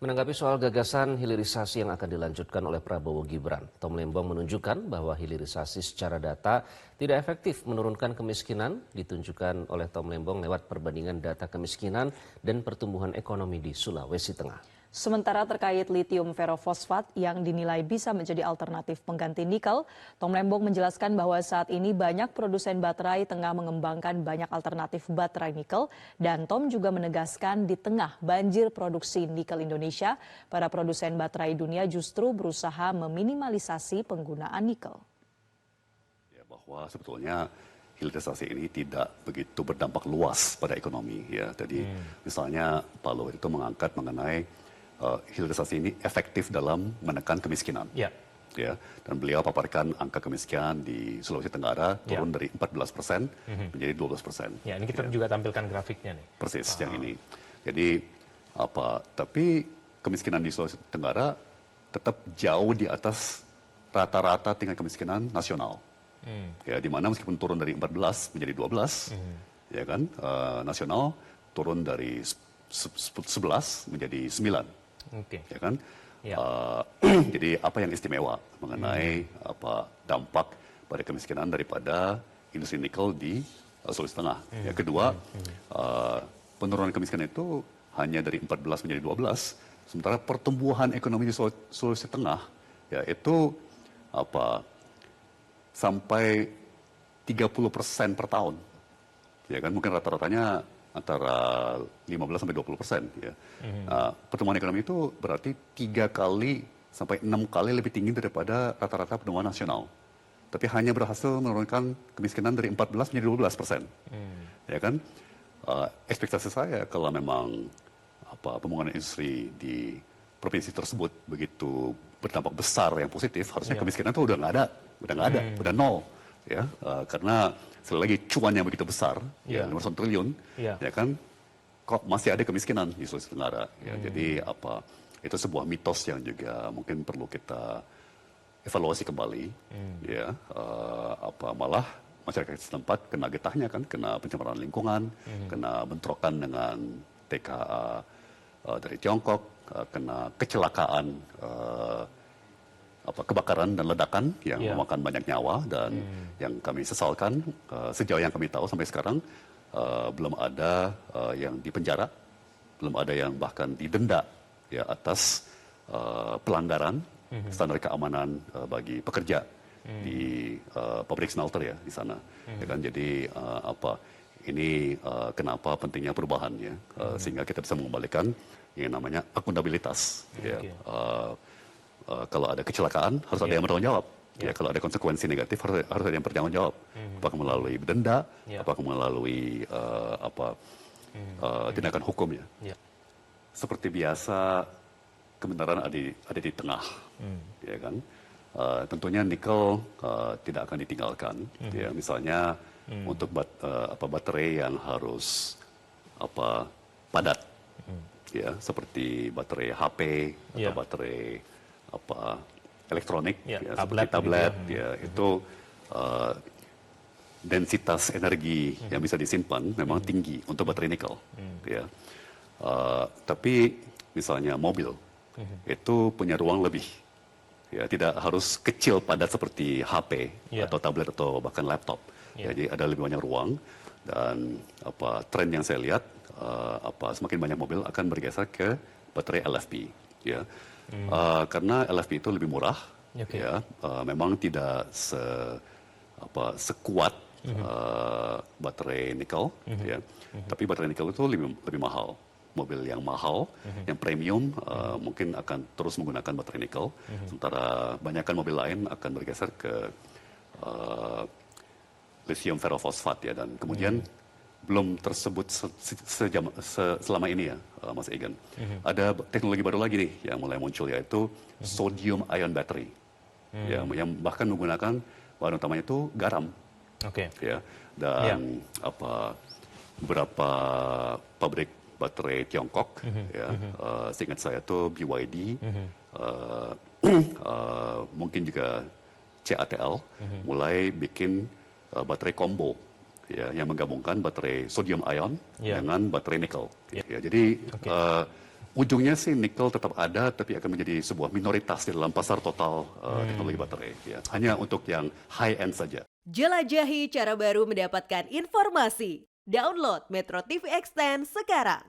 Menanggapi soal gagasan hilirisasi yang akan dilanjutkan oleh Prabowo Gibran, Tom Lembong menunjukkan bahwa hilirisasi secara data tidak efektif menurunkan kemiskinan, ditunjukkan oleh Tom Lembong lewat perbandingan data kemiskinan dan pertumbuhan ekonomi di Sulawesi Tengah. Sementara terkait litium ferofosfat yang dinilai bisa menjadi alternatif pengganti nikel, Tom Lembong menjelaskan bahwa saat ini banyak produsen baterai tengah mengembangkan banyak alternatif baterai nikel, dan Tom juga menegaskan di tengah banjir produksi nikel Indonesia, para produsen baterai dunia justru berusaha meminimalisasi penggunaan nikel. Ya, bahwa sebetulnya hilirisasi ini tidak begitu berdampak luas pada ekonomi. Ya, jadi misalnya Pak Luhut itu mengangkat mengenai hilirisasi ini efektif dalam menekan kemiskinan. Ya. Ya, dan beliau paparkan angka kemiskinan di Sulawesi Tenggara turun dari 14% menjadi 12%. Ya, ini kita juga tampilkan grafiknya nih. Persis yang ini. Jadi tapi kemiskinan di Sulawesi Tenggara tetap jauh di atas rata-rata tingkat kemiskinan nasional. Ya, di mana meskipun turun dari 14 menjadi 12, ya kan, nasional turun dari 11 menjadi 9. Ya kan? Ya. Jadi apa yang istimewa mengenai dampak pada kemiskinan daripada industri nikel di Sulawesi Tengah? Yang kedua, penurunan kemiskinan itu hanya dari 14 menjadi 12, sementara pertumbuhan ekonomi di Sulawesi Tengah ya itu sampai 30% per tahun. Ya kan, mungkin rata-ratanya antara 15 sampai 20%. Ya. Pertumbuhan ekonomi itu berarti 3 kali sampai 6 kali lebih tinggi daripada rata-rata pertumbuhan nasional. Tapi hanya berhasil menurunkan kemiskinan dari 14 menjadi 12%. Ya kan? Ekspektasi saya kalau memang pembangunan industri di provinsi tersebut begitu berdampak besar yang positif, harusnya kemiskinan itu udah nggak ada, udah nol. Ya, karena sekali lagi cuan yang begitu besar, ya 500 triliun, ya kan, kok masih ada kemiskinan di Sulawesi Tenggara. Ya, jadi itu sebuah mitos yang juga mungkin perlu kita evaluasi kembali. Ya, malah masyarakat setempat kena getahnya kan, kena pencemaran lingkungan, kena bentrokan dengan TKA dari Tiongkok, kena kecelakaan kebakaran dan ledakan yang memakan banyak nyawa, dan yang kami sesalkan sejauh yang kami tahu sampai sekarang belum ada yang dipenjara, belum ada yang bahkan didenda ya atas pelanggaran standar keamanan bagi pekerja di pabrik smelter ya di sana. Ya kan, jadi ini kenapa pentingnya perubahan ya, sehingga kita bisa mengembalikan yang namanya akuntabilitas. Kalau ada kecelakaan harus ada yang bertanggung jawab. Ya, kalau ada konsekuensi negatif harus ada yang bertanggung jawab. Apakah melalui denda, apakah melalui tindakan hukum ya. Seperti biasa kebenaran ada di tengah, ya kan. Tentunya nikel tidak akan ditinggalkan. Ya, misalnya untuk baterai yang harus padat, ya seperti baterai HP atau baterai elektronik, seperti tablet, itu densitas energi yang bisa disimpan memang tinggi untuk baterai nikel. Ya. Tapi misalnya mobil itu punya ruang lebih. Ya, tidak harus kecil padat seperti HP atau tablet atau bahkan laptop. Jadi ada lebih banyak ruang, dan tren yang saya lihat semakin banyak mobil akan bergeser ke baterai LFP. Ya. Karena LFP itu lebih murah, ya, memang tidak sekuat baterai nikel, ya, tapi baterai nikel itu lebih mahal. Mobil yang mahal, yang premium mungkin akan terus menggunakan baterai nikel, sementara banyakkan mobil lain akan bergeser ke lithium ferofosfat ya, dan kemudian belum tersebut selama ini ya, Mas Egan. Ada teknologi baru lagi nih yang mulai muncul, yaitu sodium ion battery, ya, yang bahkan menggunakan bahan utamanya itu garam. Ya, dan beberapa pabrik baterai Tiongkok, ya, seingat saya itu BYD, mungkin juga CATL, mulai bikin baterai combo. Ya, yang menggabungkan baterai sodium ion dengan baterai nikel. Ya, jadi ujungnya sih nikel tetap ada, tapi akan menjadi sebuah minoritas di dalam pasar total teknologi baterai. Ya. Hanya untuk yang high-end saja. Jelajahi cara baru mendapatkan informasi. Download Metro TV Extend sekarang.